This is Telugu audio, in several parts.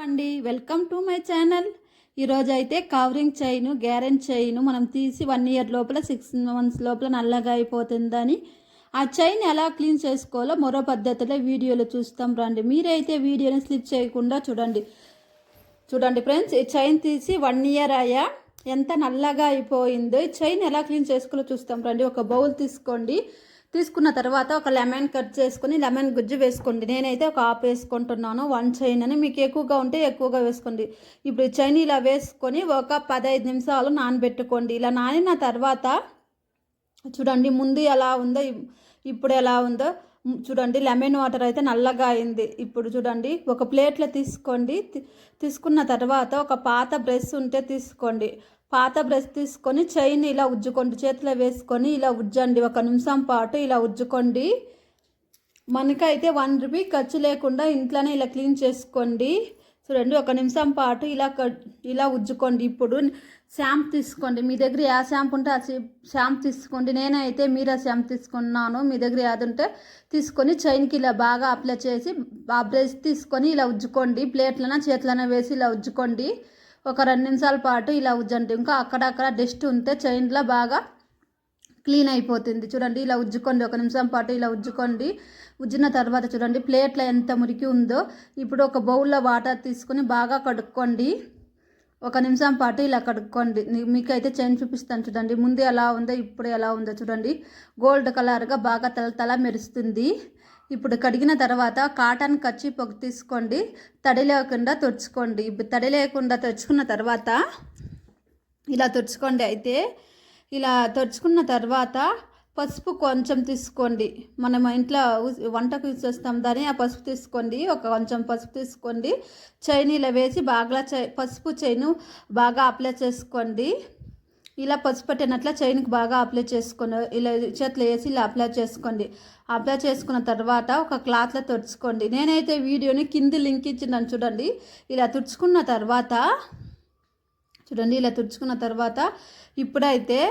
అండి వెల్కమ్ టు మై ఛానల్. ఈరోజు అయితే కవరింగ్ చైన్ గ్యారెంటీ చైన్ మనం తీసి 1 ఇయర్ లోపల 6 months లోపల నల్లగా అయిపోతుందని ఆ చైన్ ఎలా క్లీన్ చేసుకోవాలో మరో పద్ధతిలో వీడియోలో చూస్తాం రండి. మీరైతే వీడియోని స్లిప్ చేయకుండా చూడండి ఫ్రెండ్స్. ఈ చైన్ తీసి 1 ఇయర్ అయ్యా ఎంత నల్లగా అయిపోయిందో. ఈ చైన్ ఎలా క్లీన్ చేసుకోవాలో చూస్తాం రండి. ఒక బౌల్ తీసుకోండి. తీసుకున్న తర్వాత ఒక లెమన్ కట్ చేసుకుని లెమన్ గుజ్జు వేసుకోండి. నేనైతే ఒక హాఫ్ వేసుకుంటున్నాను. 1 చైన్ అని, మీకు ఎక్కువగా ఉంటే ఎక్కువగా వేసుకోండి. ఇప్పుడు చైన్ ఇలా వేసుకొని ఒక 15 నిమిషాలు నానబెట్టుకోండి. ఇలా నానిన తర్వాత చూడండి ముందు ఎలా ఉందో ఇప్పుడు ఎలా ఉందో చూడండి. లెమన్ వాటర్ అయితే నల్లగా అయింది. ఇప్పుడు చూడండి ఒక ప్లేట్లో తీసుకోండి. తీసుకున్న తర్వాత ఒక పాత బ్రష్ ఉంటే తీసుకోండి. పాత బ్రష్ తీసుకొని చైన్ ఇలా ఉజ్జుకోండి. చేతిలో వేసుకొని ఇలా ఉజ్జండి. 1 నిమిషం పాటు ఇలా ఉజ్జుకోండి. మనకైతే 1 రూపీ ఖర్చు లేకుండా ఇంట్లోనే ఇలా క్లీన్ చేసుకోండి. చూడండి 1 నిమిషం పాటు ఇలా ఉజ్జుకోండి. ఇప్పుడు షాంపూ తీసుకోండి. మీ దగ్గర ఏ షాంపూ ఉంటే ఆ షాంపూ తీసుకోండి. నేనైతే మీరా షాంపూ తీసుకున్నాను. మీ దగ్గర ఏది ఉంటే తీసుకొని చైన్కి ఇలా బాగా అప్లై చేసి ఆ బ్రష్ తీసుకొని ఇలా ఉజ్జుకోండి. ప్లేట్లన చేతులన వేసి ఇలా ఉజ్జుకోండి. ఒక 2 నిమిషాల పాటు ఇలా ఉజ్జండి. ఇంకా అక్కడక్కడ డస్ట్ ఉంటే చైన్లో బాగా క్లీన్ అయిపోతుంది. చూడండి ఇలా ఉజ్జుకోండి. 1 నిమిషం పాటు ఇలా ఉజ్జుకోండి. ఉజ్జిన తర్వాత చూడండి ప్లేట్లో ఎంత మురికి ఉందో. ఇప్పుడు ఒక బౌల్లో వాటర్ తీసుకొని బాగా కడుక్కోండి. 1 నిమిషం పాటు ఇలా కడుక్కోండి. మీకైతే చైన్ చూపిస్తాను చూడండి. ముందు ఎలా ఉందో ఇప్పుడు ఎలా ఉందో చూడండి. గోల్డ్ కలర్గా బాగా తల మెరుస్తుంది. ఇప్పుడు కడిగిన తర్వాత కాటన్ కర్చీఫ్ ఒక తీసుకోండి. తడి లేకుండా తుడుచుకోండి. ఇప్పుడు తడి లేకుండా తుడుచుకున్న తర్వాత ఇలా తుడుచుకోండి. అయితే ఇలా తుడుచుకున్న తర్వాత పసుపు కొంచెం తీసుకోండి. మనం ఇంట్లో వంటకు యూజ్ చేస్తాం దాన్ని. ఆ పసుపు తీసుకోండి. కొంచెం పసుపు తీసుకోండి. చైన్ ఇలా వేసి బాగా పసుపు చైన్ బాగా అప్లై చేసుకోండి. ఇలా పసుపు పట్టినట్ల చైన్కి బాగా అప్లై చేసుకోండి. ఇలా చేతిలో వేసి ఇలా అప్లై చేసుకోండి. అప్లై చేసుకున్న తర్వాత ఒక క్లాత్లో తుడుచుకోండి. నేనైతే వీడియోని కింది లింక్ ఇచ్చినాను చూడండి. ఇలా తుడుచుకున్న తర్వాత చూడండి ఇలా తుడుచుకున్న తర్వాత ఇప్పుడైతే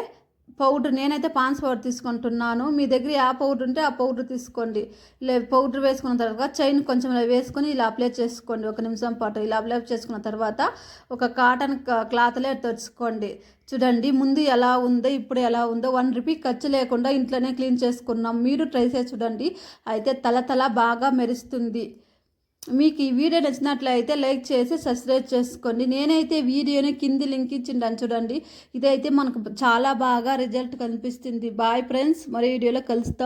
పౌడర్, నేనైతే పాన్స్ పౌడర్ తీసుకుంటున్నాను. మీ దగ్గర ఆ పౌడర్ ఉంటే ఆ పౌడర్ తీసుకోండి. ఇలా పౌడర్ వేసుకున్న తర్వాత చైన్ కొంచెం ఇలా వేసుకొని ఇలా అప్లై చేసుకోండి. 1 నిమిషం పాటు ఇలా అప్లై చేసుకున్న తర్వాత ఒక కాటన్ క్లాత్లో తుడుచుకోండి. చూడండి ముందు ఎలా ఉందో ఇప్పుడు ఎలా ఉందో. 1 రూపీ ఖర్చు లేకుండా ఇంట్లోనే క్లీన్ చేసుకున్నాం. మీరు ట్రై చేసి చూడండి. అయితే తల బాగా మెరుస్తుంది. మీకు ఈ వీడియో నచ్చినట్లయితే లైక్ చేసి సబ్స్క్రైబ్ చేసుకోండి. నేనైతే వీడియోని కింది లింక్ ఇచ్చిండాను చూడండి. ఇదైతే మనకు చాలా బాగా రిజల్ట్ కనిపిస్తుంది. బాయ్ ఫ్రెండ్స్, మరి వీడియోలో కలుస్తాం.